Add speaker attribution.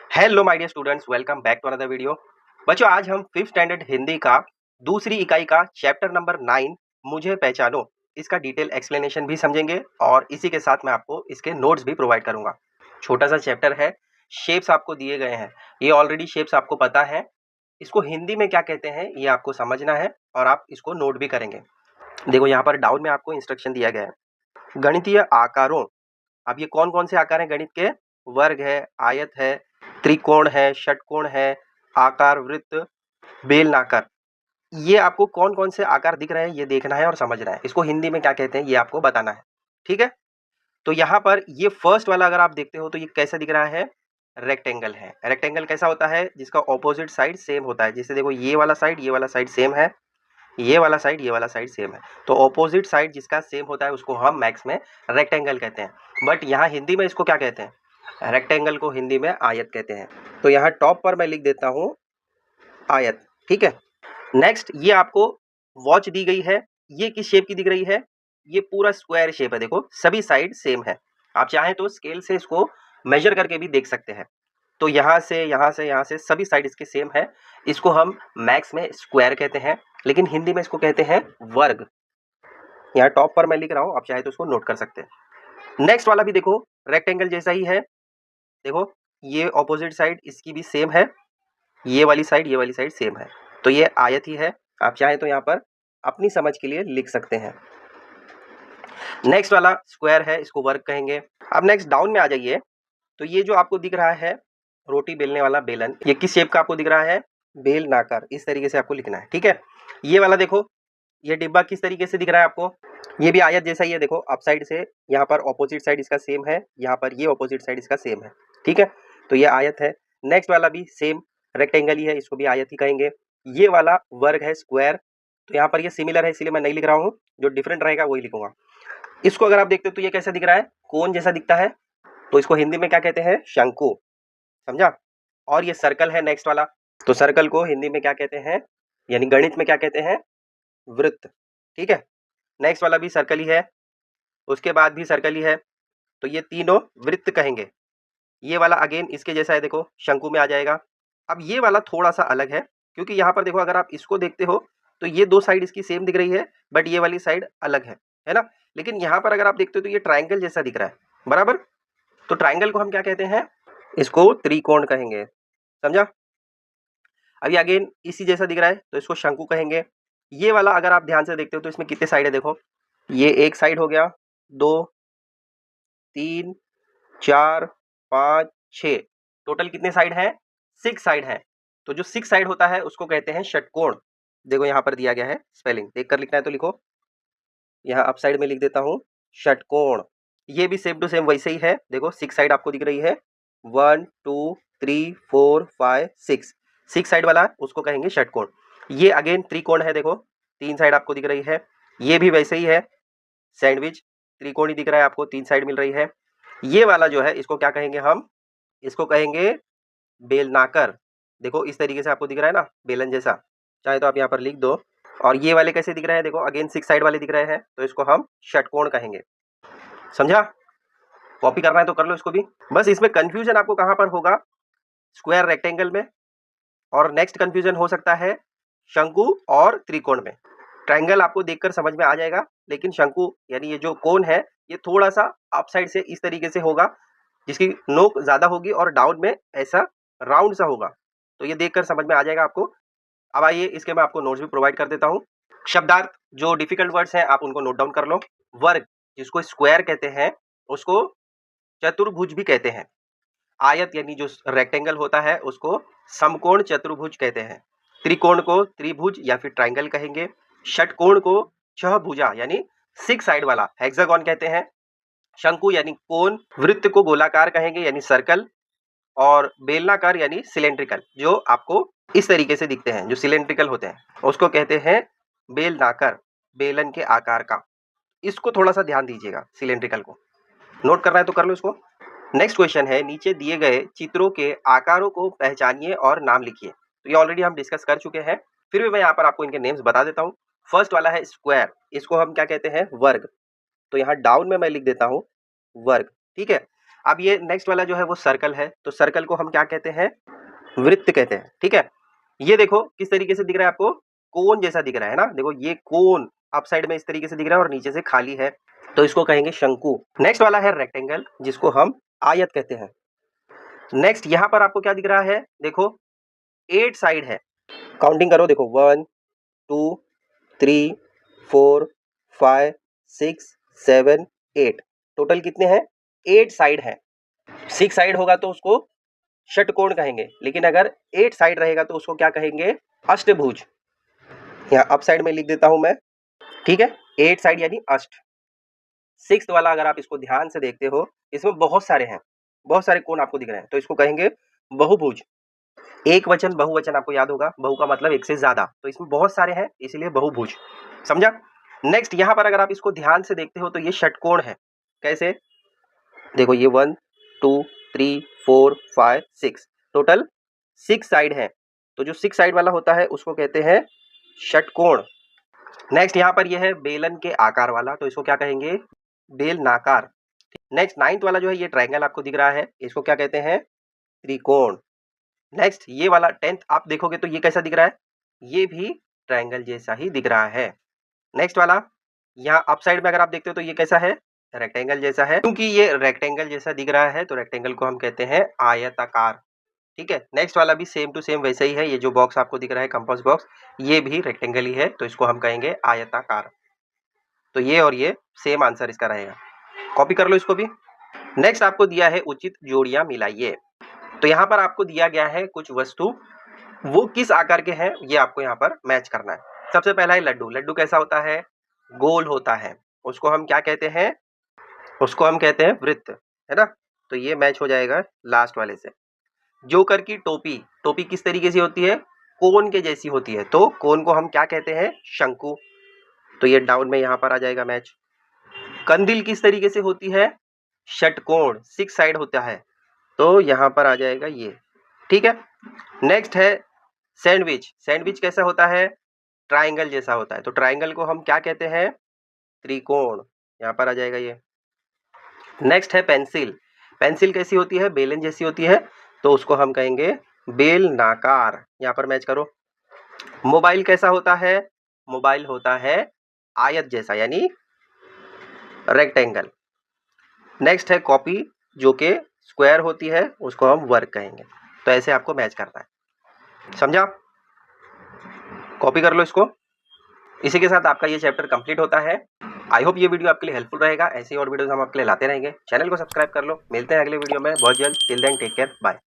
Speaker 1: Hello my dear students, welcome back to another video. बच्चों, आज हम फिफ्थ स्टैंडर्ड हिंदी का दूसरी इकाई का चैप्टर नंबर 9 मुझे पहचानो इसका डिटेल एक्सप्लेनेशन भी समझेंगे और इसी के साथ मैं आपको इसके नोट्स भी प्रोवाइड करूंगा। छोटा सा चैप्टर है, शेप्स आपको दिए गए हैं। ये ऑलरेडी शेप्स आपको पता है, इसको हिंदी में क्या कहते हैं ये आपको समझना है और आप इसको नोट भी करेंगे। देखो, यहाँ पर डाउन में आपको इंस्ट्रक्शन दिया गया है। गणितीय आकारों, अब ये कौन कौन से आकार हैं गणित के? वर्ग है, आयत है, त्रिकोण है, षटकोण है, आकार वृत्त, बेलनाकार। ये आपको कौन कौन से आकार दिख रहे हैं ये देखना है और समझना है। इसको हिंदी में क्या कहते हैं ये आपको बताना है। ठीक है, तो यहाँ पर ये फर्स्ट वाला अगर आप देखते हो तो ये कैसा दिख रहा है? रेक्टेंगल है। रेक्टेंगल कैसा होता है? जिसका ऑपोजिट साइड सेम होता है। जैसे देखो, ये वाला साइड सेम है, ये वाला साइड सेम है। तो ऑपोजिट साइड जिसका सेम होता है उसको हम मैथ्स में रेक्टेंगल कहते हैं। बट यहाँ हिंदी में इसको क्या कहते हैं? रेक्टेंगल को हिंदी में आयत कहते हैं। तो यहाँ टॉप पर मैं लिख देता हूँ आयत। ठीक है, नेक्स्ट ये आपको वॉच दी गई है। ये किस शेप की दिख रही है? ये पूरा स्क्वायर शेप है। देखो, सभी साइड सेम है। आप चाहें तो स्केल से इसको मेजर करके भी देख सकते हैं। तो यहाँ से यहाँ से यहाँ से सभी साइड इसके सेम है। इसको हम मैथ्स में स्क्वायर कहते हैं, लेकिन हिंदी में इसको कहते हैं वर्ग। यहाँ टॉप पर मैं लिख रहा हूँ, आप चाहे तो उसको नोट कर सकते हैं। नेक्स्ट वाला भी देखो, रेक्टेंगल जैसा ही है। देखो, ये ऑपोजिट साइड इसकी भी सेम है, ये वाली साइड सेम है। तो ये आयत ही है। आप चाहे तो यहाँ पर अपनी समझ के लिए लिख सकते हैं। नेक्स्ट वाला स्क्वायर है, इसको वर्ग कहेंगे। अब नेक्स्ट डाउन में आ जाइए, तो ये जो आपको दिख रहा है रोटी बेलने वाला बेलन, ये किस शेप का आपको दिख रहा है? बेलनाकार। इस तरीके से आपको लिखना है। ठीक है, ये वाला देखो, ये डिब्बा किस तरीके से दिख रहा है आपको? ये भी आयत जैसा ही है। देखो, अप साइड से यहाँ पर ऑपोजिट साइड इसका सेम है, यहाँ पर ये ऑपोजिट साइड इसका सेम है। ठीक है, तो ये आयत है। नेक्स्ट वाला भी सेम रेक्टेंगल ही है, इसको भी आयत ही कहेंगे। ये वाला वर्ग है, स्क्वायर। तो यहाँ पर ये सिमिलर है, इसलिए मैं नहीं लिख रहा हूँ, जो डिफरेंट रहेगा वही लिखूंगा। इसको अगर आप देखते हो तो ये कैसा दिख रहा है? कोन जैसा दिखता है। तो इसको हिंदी में क्या कहते हैं? शंकु। समझा? और ये सर्कल है नेक्स्ट वाला, तो सर्कल को हिंदी में क्या कहते हैं, यानी गणित में क्या कहते हैं? वृत्त। ठीक है, नेक्स्ट वाला भी सर्कल ही है, उसके बाद भी सर्कल ही है। तो ये तीनों वृत्त कहेंगे। ये वाला अगेन इसके जैसा है, देखो शंकु में आ जाएगा। अब ये वाला थोड़ा सा अलग है, क्योंकि यहाँ पर देखो, अगर आप इसको देखते हो तो ये दो साइड इसकी सेम दिख रही है, बट ये वाली साइड अलग है ना? लेकिन यहाँ पर अगर आप देखते हो तो ये ट्राइंगल जैसा दिख रहा है, बराबर। तो ट्राइंगल को हम क्या कहते हैं? इसको त्रिकोण कहेंगे। समझा? अभी अगेन इसी जैसा दिख रहा है, तो इसको शंकु कहेंगे। ये वाला अगर आप ध्यान से देखते हो तो इसमें कितने साइड है? देखो, ये एक साइड हो गया, 2, 3, 4, 5, 6। टोटल कितने साइड है? 6 साइड है। तो जो 6 साइड होता है उसको कहते हैं षटकोण। देखो, यहाँ पर दिया गया है, स्पेलिंग देख कर लिखना है तो लिखो। यहाँ अप साइड में लिख देता हूँ षटकोण। ये भी सेम टू सेम वैसे ही है। देखो, 6 साइड आपको दिख रही है, 1, 2, 3, 4, 5, 6। 6 साइड वाला उसको कहेंगे षटकोण। ये अगेन त्रिकोण है। देखो, 3 साइड आपको दिख रही है, ये भी वैसे ही है, सैंडविच त्रिकोण ही दिख रहा है आपको, 3 साइड मिल रही है। ये वाला जो है इसको क्या कहेंगे हम? इसको कहेंगे बेलनाकर। देखो, इस तरीके से आपको दिख रहा है ना, बेलन जैसा। चाहे तो आप यहाँ पर लिख दो। और ये वाले कैसे दिख रहे हैं? देखो, अगेन 6 साइड वाले दिख रहे हैं, तो इसको हम षटकोण कहेंगे। समझा? कॉपी करना है तो कर लो इसको भी। बस इसमें कंफ्यूजन आपको कहाँ पर होगा? स्क्वायर रेक्टेंगल में, और नेक्स्ट कंफ्यूजन हो सकता है शंकु और त्रिकोण में। ट्रायंगल आपको देखकर समझ में आ जाएगा, लेकिन शंकु यानी ये जो कोण है ये थोड़ा सा अप साइड से इस तरीके से होगा, जिसकी नोक ज्यादा होगी, और डाउन में ऐसा राउंड सा होगा। तो ये देखकर समझ में आ जाएगा आपको। अब आइए, इसके मैं आपको नोट्स भी प्रोवाइड कर देता हूँ। शब्दार्थ, जो डिफिकल्ट वर्ड्स हैं आप उनको नोट डाउन कर लो। वर्ग, जिसको स्क्वायर कहते हैं, उसको चतुर्भुज भी कहते हैं। आयत यानी जो रेक्टेंगल होता है उसको समकोण चतुर्भुज कहते हैं। त्रिकोण को त्रिभुज या फिर ट्रायंगल कहेंगे। षटकोण को छहभुजा यानी 6 साइड वाला हेक्सागोन कहते हैं। शंकु यानी कोन, वृत्त को गोलाकार कहेंगे यानी सर्कल, और बेलनाकार यानी सिलेंड्रिकल, जो आपको इस तरीके से दिखते हैं, जो सिलेंड्रिकल होते हैं उसको कहते हैं बेलनाकार, बेलन के आकार का। इसको थोड़ा सा ध्यान दीजिएगा, सिलेंड्रिकल को नोट करना है तो कर लो इसको। नेक्स्ट क्वेश्चन है, नीचे दिए गए चित्रों के आकारों को पहचानिए और नाम लिखिए। तो ये ऑलरेडी हम डिस्कस कर चुके हैं, फिर भी मैं यहाँ पर आपको इनके नेम्स बता देता हूँ। फर्स्ट वाला है स्क्वायर, इसको हम क्या कहते हैं? वर्ग। तो यहाँ डाउन में मैं लिख देता हूँ वर्ग। ठीक है, अब ये नेक्स्ट वाला जो है वो सर्कल है, तो सर्कल को हम क्या कहते हैं? वृत्त कहते हैं, ठीक है। ये देखो किस तरीके से दिख रहा है आपको, कोन जैसा दिख रहा है ना, देखो ये कोन अप साइड में इस तरीके से दिख रहा है और नीचे से खाली है, तो इसको कहेंगे शंकु। नेक्स्ट वाला है रेक्टेंगल, जिसको हम आयत कहते हैं। नेक्स्ट यहाँ पर आपको क्या दिख रहा है, देखो 8 साइड है, काउंटिंग करो, देखो 1 2 3 4 5 6 7 8, टोटल कितने हैं? 8 साइड है। 6 साइड होगा तो उसको षटकोण कहेंगे, लेकिन अगर 8 साइड रहेगा तो उसको क्या कहेंगे? अष्टभुज। यहाँ अप साइड में लिख देता हूं मैं, ठीक है, 8 साइड यानी अष्ट। 6th वाला अगर आप इसको ध्यान से देखते हो, इसमें बहुत सारे हैं, बहुत सारे कोण आपको दिख रहे हैं, तो इसको कहेंगे बहुभुज। एक वचन बहुवचन आपको याद होगा, बहु का मतलब एक से ज्यादा, तो इसमें बहुत सारे हैं इसलिए बहुभुज, समझा। नेक्स्ट यहाँ पर अगर आप इसको ध्यान से देखते हो तो ये षटकोण है। कैसे? देखो ये 1 2 3 4 5 6, टोटल 6 साइड है, तो जो 6 साइड वाला होता है उसको कहते हैं षटकोण। नेक्स्ट यहाँ पर यह है बेलन के आकार वाला, तो इसको क्या कहेंगे? बेलनाकार। नेक्स्ट 9th वाला जो है ये ट्रायंगल आपको दिख रहा है, इसको क्या कहते हैं? त्रिकोण। नेक्स्ट ये वाला 10th आप देखोगे तो ये कैसा दिख रहा है? ये भी ट्रायंगल जैसा ही दिख रहा है। नेक्स्ट वाला यहाँ अप साइड में अगर आप देखते हो तो ये कैसा है? रेक्टेंगल जैसा है। क्योंकि ये रेक्टेंगल जैसा दिख रहा है तो रेक्टेंगल को हम कहते हैं आयताकार, ठीक है। नेक्स्ट वाला भी सेम टू सेम वैसे ही है, ये जो बॉक्स आपको दिख रहा है कंपास बॉक्स, ये भी रेक्टेंगल ही है, तो इसको हम कहेंगे आयताकार। तो ये और ये सेम आंसर इसका रहेगा, कॉपी कर लो इसको भी। नेक्स्ट आपको दिया है उचित जोड़ियां मिलाइए, तो यहाँ पर आपको दिया गया है कुछ वस्तु, वो किस आकार के हैं ये आपको यहाँ पर मैच करना है। सबसे पहला है लड्डू। लड्डू कैसा होता है? गोल होता है, उसको हम क्या कहते हैं? उसको हम कहते हैं वृत्त, है ना, तो ये मैच हो जाएगा लास्ट वाले से। जोकर की टोपी, टोपी किस तरीके से होती है? कोन के जैसी होती है, तो कोन को हम क्या कहते हैं? शंकु, तो ये डाउन में यहाँ पर आ जाएगा मैच। कंदील किस तरीके से होती है? षटकोण, 6 साइड होता है, तो यहाँ पर आ जाएगा ये, ठीक है। नेक्स्ट है सैंडविच। सैंडविच कैसा होता है? ट्राइंगल जैसा होता है, तो ट्राइंगल को हम क्या कहते हैं? त्रिकोण, यहाँ पर आ जाएगा ये। नेक्स्ट है पेंसिल। पेंसिल कैसी होती है? बेलन जैसी होती है, तो उसको हम कहेंगे बेलनाकार, यहाँ पर मैच करो। मोबाइल कैसा होता है? मोबाइल होता है आयत जैसा यानी रेक्टेंगल। नेक्स्ट है कॉपी, जो कि स्क्वायर होती है, उसको हम वर्ग कहेंगे। तो ऐसे आपको मैच करना है, समझा? कॉपी कर लो इसको। इसी के साथ आपका ये चैप्टर कंप्लीट होता है। आई होप ये वीडियो आपके लिए हेल्पफुल रहेगा, ऐसे और वीडियोस हम आपके लिए लाते रहेंगे। चैनल को सब्सक्राइब कर लो, मिलते हैं अगले वीडियो में बहुत जल्द। Till then take care, bye.